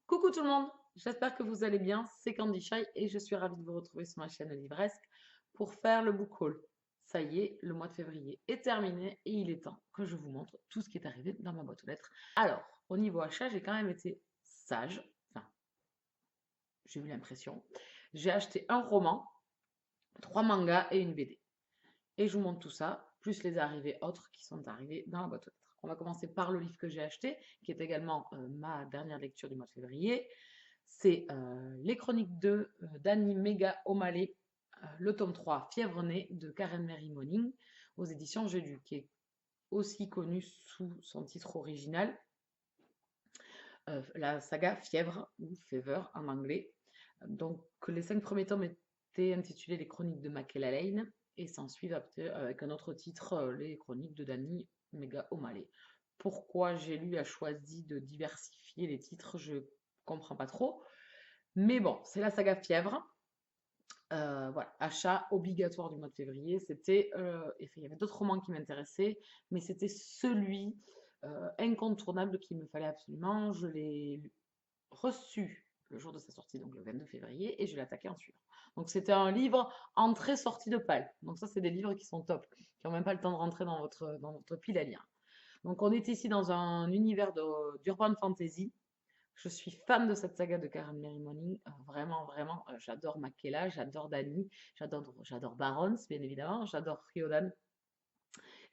Coucou tout le monde, j'espère que vous allez bien, c'est Candy Shy et je suis ravie de vous retrouver sur ma chaîne Livresque pour faire le book haul. Ça y est, le mois de février est terminé et il est temps que je vous montre tout ce qui est arrivé dans ma boîte aux lettres. Alors, au niveau achat, j'ai quand même été sage, enfin, j'ai eu l'impression. J'ai acheté un roman, 3 mangas et une BD. Et je vous montre tout ça, plus les arrivées autres qui sont arrivées dans la boîte aux lettres. On va commencer par le livre que j'ai acheté, qui est également ma dernière lecture du mois de février. C'est Les Chroniques 2 d'Annie Mega O'Malley, le tome 3, Fièvre née de Karen Mary Moning, aux éditions J'ai lu, qui est aussi connu sous son titre original, la saga Fièvre, ou Fever en anglais. Donc, les 5 premiers tomes étaient intitulés Les Chroniques de Makela Lane, et s'ensuivent avec un autre titre, Les Chroniques de Danny Mega O'Malley. Pourquoi J'ai lu a choisi de diversifier les titres, je comprends pas trop. Mais bon, c'est la saga Fièvre. Voilà, achat obligatoire du mois de février. C'était, il y avait d'autres romans qui m'intéressaient, mais c'était celui incontournable qu'il me fallait absolument. Je l'ai reçu le jour de sa sortie, donc le 22 février, et je l'ai attaqué en suivant. Donc c'était un livre entrée-sortie de palle. Donc ça, c'est des livres qui sont top, qui n'ont même pas le temps de rentrer dans votre pile à lire. Donc on est ici dans un univers d'urban fantasy. Je suis fan de cette saga de Karen Mary Moning. Vraiment, vraiment, j'adore Makela, j'adore Dani, j'adore Barons, bien évidemment, j'adore Ryodan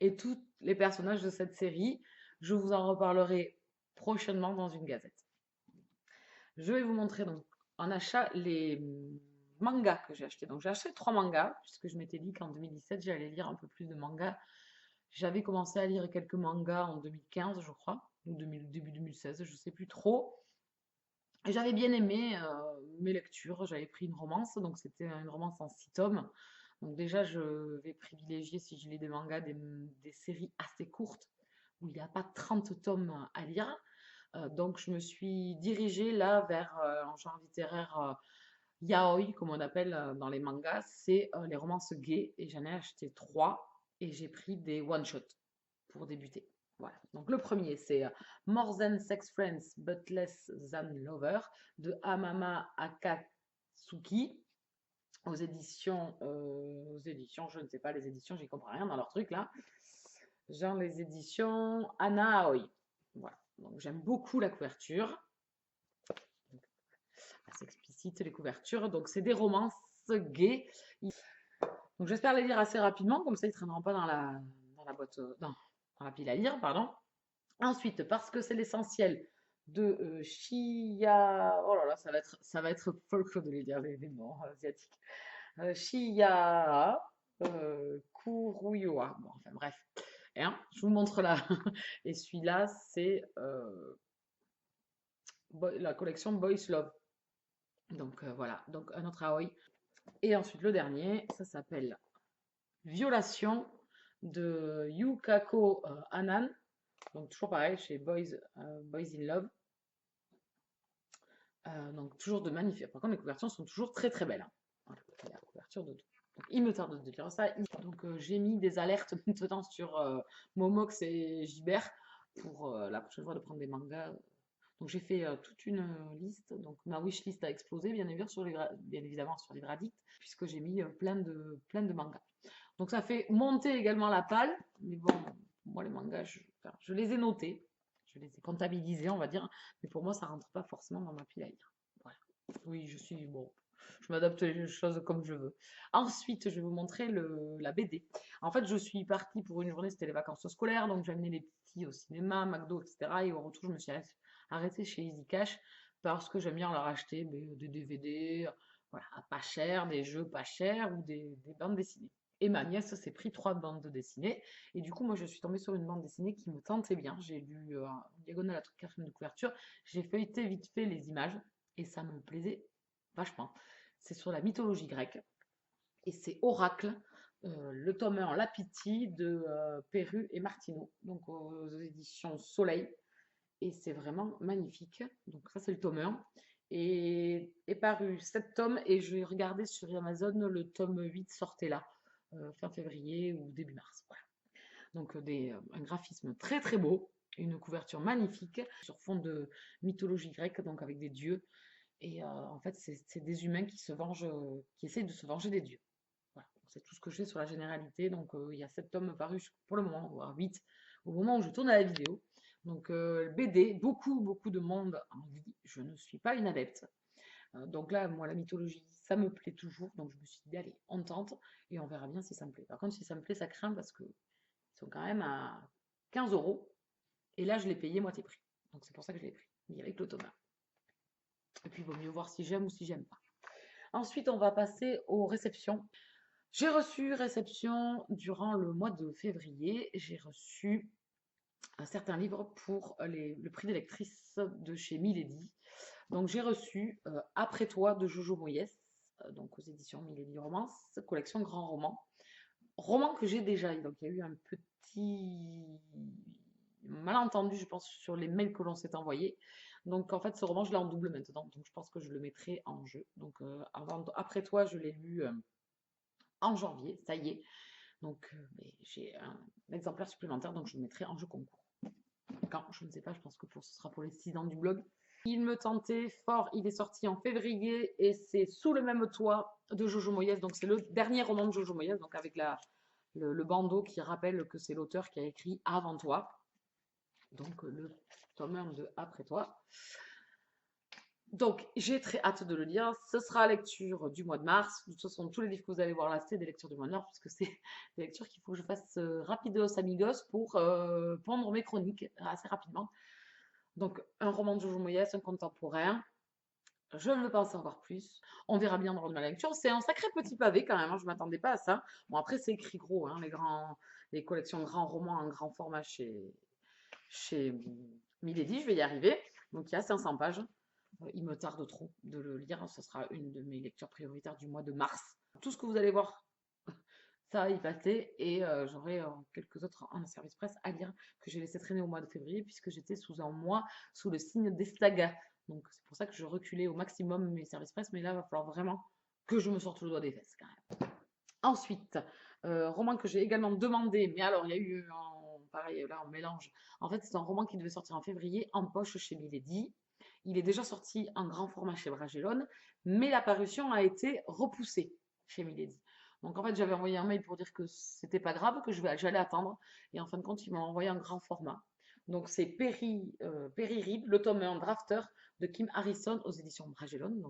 et tous les personnages de cette série. Je vous en reparlerai prochainement dans une gazette. Je vais vous montrer donc en achat les mangas que j'ai achetés. Donc j'ai acheté 3 mangas, puisque je m'étais dit qu'en 2017 j'allais lire un peu plus de mangas. J'avais commencé à lire quelques mangas en 2015, je crois, ou début 2016, je ne sais plus trop. J'avais bien aimé mes lectures, j'avais pris une romance, donc c'était une romance en 6 tomes. Donc déjà, je vais privilégier, si je lis des mangas, des séries assez courtes, où il n'y a pas 30 tomes à lire. Donc je me suis dirigée là vers un genre littéraire yaoi, comme on appelle dans les mangas, c'est les romances gays, et j'en ai acheté 3, et j'ai pris des one-shots pour débuter. Voilà. Donc le premier, c'est More Than Sex Friends But Less Than Lover de Amama Akatsuki aux éditions, je ne sais pas les éditions, j'y comprends rien dans leur truc là. Genre les éditions Anna Aoi. Voilà. Donc j'aime beaucoup la couverture. C'est explicite les couvertures. Donc c'est des romances gays. Donc j'espère les lire assez rapidement, comme ça ils ne traîneront pas dans la boîte, dans la pile à lire, pardon. Ensuite, parce que c'est l'essentiel de Shia. Oh là là, ça va être folk de les dire les noms asiatiques. Shia Kuruyoa. Bon, enfin bref. Hein, je vous montre là. Et celui-là, c'est la collection Boys Love. Donc voilà, donc un autre Aoi. Et ensuite le dernier, ça s'appelle Violation de Yukako Anan. Donc toujours pareil chez Boys in Love. Donc toujours de magnifiques. Par contre, les couvertures sont toujours très très belles, hein. Voilà, la couverture de tout. Donc, il me tarde de dire ça. Donc j'ai mis des alertes maintenant sur Momox et Gibert pour la prochaine fois de prendre des mangas. Donc j'ai fait toute une liste. Donc ma wishlist a explosé bien évidemment sur Livradicte, puisque j'ai mis plein de mangas. Donc ça fait monter également la palle. Mais bon, moi les mangas, je les ai notés. Je les ai comptabilisés, on va dire. Mais pour moi, ça rentre pas forcément dans ma pile à lire. Voilà. Oui, bon. Je m'adapte les choses comme je veux. Ensuite, je vais vous montrer la BD. En fait, je suis partie pour une journée, c'était les vacances scolaires, donc j'ai amené les petits au cinéma, McDo, etc. Et au retour, je me suis arrêtée chez Easy Cash parce que j'aime bien leur acheter des DVD, voilà, à pas cher, des jeux pas chers ou des bandes dessinées. Et ma nièce s'est pris 3 bandes dessinées. Et du coup, moi, je suis tombée sur une bande dessinée qui me tentait bien. J'ai lu en diagonale à toute quatrième de couverture. J'ai feuilleté vite fait les images et ça me plaisait vachement. C'est sur la mythologie grecque et c'est Oracle, le tome 1 La Pitié de Perru et Martineau, donc aux éditions Soleil. Et c'est vraiment magnifique. Donc ça, c'est le tome 1. Et est paru 7 tomes et j'ai regardé sur Amazon, le tome 8 sortait là, fin février ou début mars. Voilà. Donc un graphisme très très beau. une couverture magnifique sur fond de mythologie grecque, donc avec des dieux. Et en fait, c'est des humains qui se vengent, qui essayent de se venger des dieux. Voilà, c'est tout ce que je sais sur la généralité. Donc, il y a 7 tomes parus pour le moment, voire 8, au moment où je tourne à la vidéo. Donc, BD, beaucoup de monde en vie. Je ne suis pas une adepte. Donc là, moi, la mythologie, ça me plaît toujours. Donc, je me suis dit, allez, on tente et on verra bien si ça me plaît. Par contre, si ça me plaît, ça craint parce qu'ils sont quand même à 15 euros. Et là, je l'ai payé moitié prix. Donc, c'est pour ça que je l'ai pris, avec le tome 1. Et puis, il vaut mieux voir si j'aime ou si j'aime pas. Ensuite, on va passer aux réceptions. J'ai reçu réception durant le mois de février. J'ai reçu un certain livre pour le prix des lectrices de chez Milady. Donc j'ai reçu Après toi de Jojo Moyes, donc aux éditions Milady Romance, collection Grand Roman. Roman que j'ai déjà. Donc il y a eu un petit malentendu, je pense, sur les mails que l'on s'est envoyés. Donc en fait, ce roman, je l'ai en double maintenant. Donc je pense que je le mettrai en jeu. Donc Après toi, je l'ai lu en janvier, ça y est. Donc j'ai un exemplaire supplémentaire, donc je le mettrai en jeu concours. Quand, je ne sais pas, je pense que ce sera pour les 6 ans du blog. Il me tentait fort, il est sorti en février et c'est Sous le même toit de Jojo Moyes. Donc c'est le dernier roman de Jojo Moyes, donc avec le bandeau qui rappelle que c'est l'auteur qui a écrit Avant toi. Donc le tome 1 de Après toi. Donc, j'ai très hâte de le lire. Ce sera la lecture du mois de mars. De toute façon, tous les livres que vous allez voir là, c'est des lectures du mois de mars, puisque c'est des lectures qu'il faut que je fasse rapidos amigos pour pondre mes chroniques assez rapidement. Donc, un roman de Jojo Moyes, un contemporain. Je ne le pense encore plus. On verra bien dans la lecture. C'est un sacré petit pavé quand même, hein. Je ne m'attendais pas à ça. Bon, après, c'est écrit gros, hein, les collections grands romans en grand format chez Milady. Je vais y arriver. Donc, il y a 500 pages. Il me tarde trop de le lire. Ce sera une de mes lectures prioritaires du mois de mars. Tout ce que vous allez voir, ça va y passer. Et j'aurai quelques autres en service presse à lire que j'ai laissé traîner au mois de février puisque j'étais sous un mois sous le signe des sagas. Donc c'est pour ça que je reculais au maximum mes services presse. Mais là, il va falloir vraiment que je me sorte le doigt des fesses quand même. Ensuite, roman que j'ai également demandé. Mais alors, il y a eu pareil, là, on mélange. En fait, c'est un roman qui devait sortir en février en poche chez Milady. Il est déjà sorti en grand format chez Bragelonne, mais la parution a été repoussée chez Milady. Donc en fait, j'avais envoyé un mail pour dire que c'était pas grave, que j'allais attendre. Et en fin de compte, ils m'ont envoyé un grand format. Donc c'est Perry Reed, le tome 1 drafter de Kim Harrison aux éditions Bragelonne.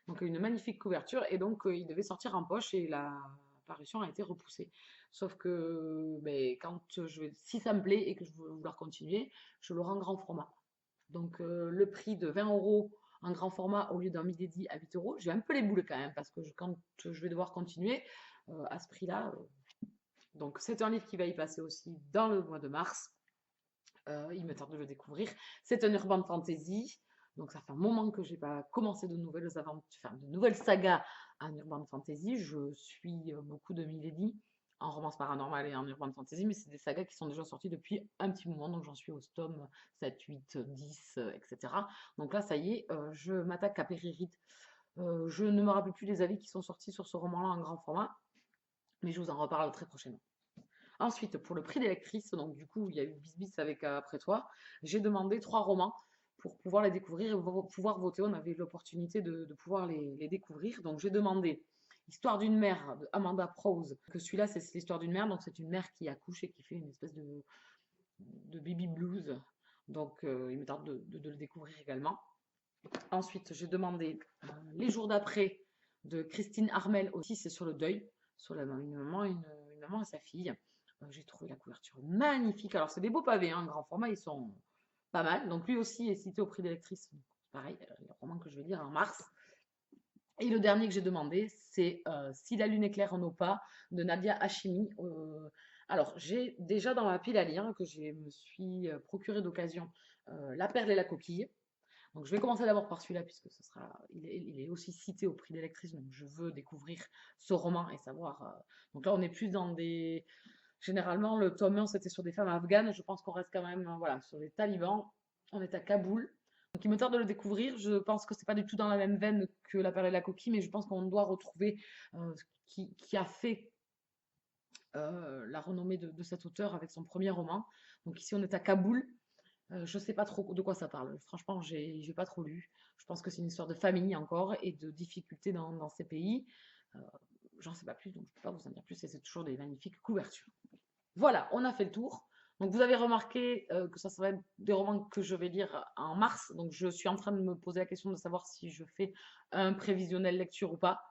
Donc une magnifique couverture. Et donc il devait sortir en poche et la parution a été repoussée. Sauf que si ça me plaît et que je veux vouloir continuer, je l'aurai en grand format. Donc le prix de 20 euros en grand format au lieu d'un Milady à 8 euros, j'ai un peu les boules quand même parce que quand je vais devoir continuer à ce prix-là. Donc c'est un livre qui va y passer aussi dans le mois de mars. Il me tarde de le découvrir. C'est un urban fantasy. Donc ça fait un moment que j'ai pas commencé de nouvelles aventures, de nouvelles sagas en urban fantasy. Je suis beaucoup de Milady en romance paranormale et en urban fantasy, mais c'est des sagas qui sont déjà sorties depuis un petit moment, donc j'en suis au tome 7, 8, 10, etc. Donc là, ça y est, je m'attaque à Perry Reed. Je ne me rappelle plus les avis qui sont sortis sur ce roman-là en grand format, mais je vous en reparle très prochainement. Ensuite, pour le prix des lectrices, donc du coup, il y a eu Bisbis avec Après toi, j'ai demandé 3 romans pour pouvoir les découvrir et pouvoir voter. On avait l'opportunité de pouvoir les découvrir. Donc j'ai demandé Histoire d'une mère de Amanda Prose, que celui-là, c'est l'histoire d'une mère. Donc c'est une mère qui accouche et qui fait une espèce de baby blues. Donc il me tarde de le découvrir également. Ensuite, j'ai demandé Les jours d'après de Christine Armel, aussi c'est sur le deuil, sur une maman et sa fille. J'ai trouvé la couverture magnifique. Alors c'est des beaux pavés, hein, grand format, ils sont pas mal. Donc lui aussi est cité au prix d'électrice. Pareil, le roman que je vais lire en mars. Et le dernier que j'ai demandé, c'est Si la lune éclaire nos pas de Nadia Hachimi. Alors, j'ai déjà dans ma pile à lire, que je me suis procuré d'occasion, La perle et la coquille. Donc, je vais commencer d'abord par celui-là, puisque il est aussi cité au prix d'électrice. Donc, je veux découvrir ce roman et savoir. Donc là, on est plus dans des. Généralement, le tome 1, c'était sur des femmes afghanes. Je pense qu'on reste quand même voilà, sur les talibans. On est à Kaboul. Donc il me tarde de le découvrir. Je pense que c'est pas du tout dans la même veine que La perle et la coquille, mais je pense qu'on doit retrouver qui a fait la renommée de cet auteur avec son premier roman. Donc ici on est à Kaboul. Je sais pas trop de quoi ça parle. Franchement, j'ai pas trop lu. Je pense que c'est une histoire de famille encore et de difficultés dans ces pays. Euh, J'en sais pas plus, donc je peux pas vous en dire plus. Et c'est toujours des magnifiques couvertures. Voilà, on a fait le tour. Donc vous avez remarqué que ça va être des romans que je vais lire en mars. Donc je suis en train de me poser la question de savoir si je fais un prévisionnel lecture ou pas.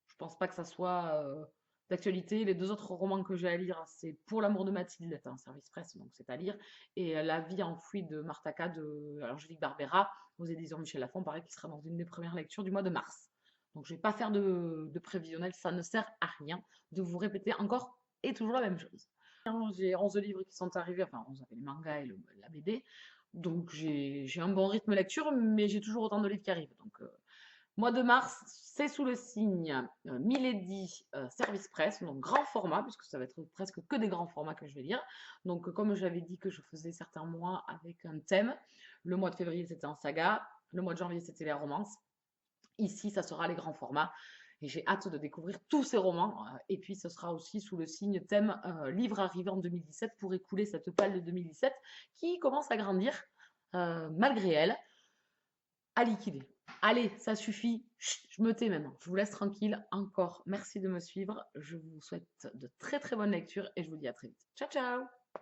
Je pense pas que ça soit d'actualité. Les deux autres romans que j'ai à lire, c'est Pour l'amour de Mathilde, c'est un service presse, donc c'est à lire, et La vie enfouie de Martha K de Angélique Barbera aux éditions Michel Lafon, pareil, qui sera dans une des premières lectures du mois de mars. Donc je vais pas faire de prévisionnel, ça ne sert à rien de vous répéter encore et toujours la même chose. J'ai 11 livres qui sont arrivés, enfin 11 avec les mangas et la BD, donc j'ai un bon rythme lecture, mais j'ai toujours autant de livres qui arrivent. Donc mois de mars, c'est sous le signe Milady Service Presse, donc grand format, puisque ça va être presque que des grands formats que je vais lire. Donc comme j'avais dit que je faisais certains mois avec un thème, le mois de février c'était en saga, le mois de janvier c'était les romances. Ici, ça sera les grands formats. Et j'ai hâte de découvrir tous ces romans. Et puis, ce sera aussi sous le signe thème livre arrivé en 2017 pour écouler cette palle de 2017 qui commence à grandir malgré elle, à liquider. Allez, ça suffit. Chut, je me tais maintenant. Je vous laisse tranquille. Encore, merci de me suivre. Je vous souhaite de très très bonnes lectures et je vous dis à très vite. Ciao, ciao!